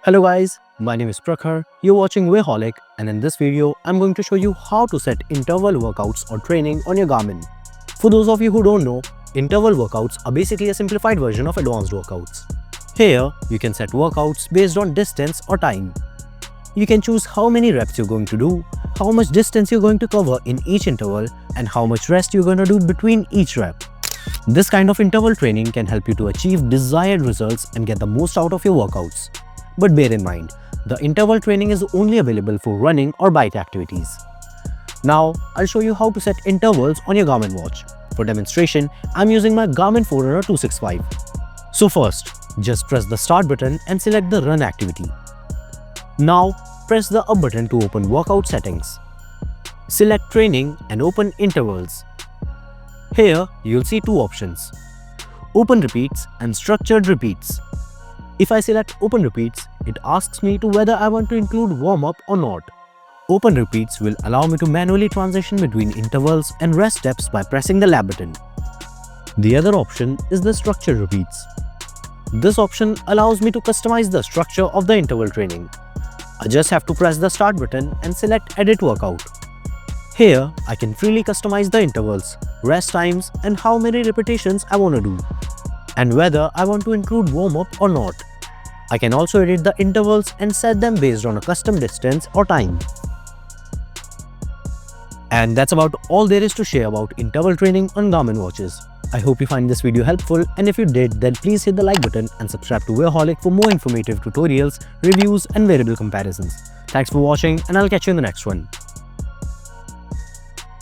Hello guys, my name is Prakhar, you're watching Wayholic, and in this video, I'm going to show you how to set interval workouts or training on your Garmin. For those of you who don't know, interval workouts are basically a simplified version of advanced workouts. Here, you can set workouts based on distance or time. You can choose how many reps you're going to do, how much distance you're going to cover in each interval, and how much rest you're going to do between each rep. This kind of interval training can help you to achieve desired results and get the most out of your workouts. But bear in mind, the interval training is only available for running or bike activities. Now, I'll show you how to set intervals on your Garmin watch. For demonstration, I'm using my Garmin Forerunner 265. So first, just press the start button and select the run activity. Now, press the up button to open workout settings. Select training and open intervals. Here, you'll see two options: open repeats and structured repeats. If I select open repeats, it asks me to whether I want to include warm-up or not. Open repeats will allow me to manually transition between intervals and rest steps by pressing the lap button. The other option is the structured repeats. This option allows me to customize the structure of the interval training. I just have to press the start button and select edit workout. Here, I can freely customize the intervals, rest times, and how many repetitions I want to do, and whether I want to include warm-up or not. I can also edit the intervals and set them based on a custom distance or time. And that's about all there is to share about interval training on Garmin watches. I hope you find this video helpful, and if you did, then please hit the like button and subscribe to Wayholic for more informative tutorials, reviews, and wearable comparisons. Thanks for watching, and I'll catch you in the next one.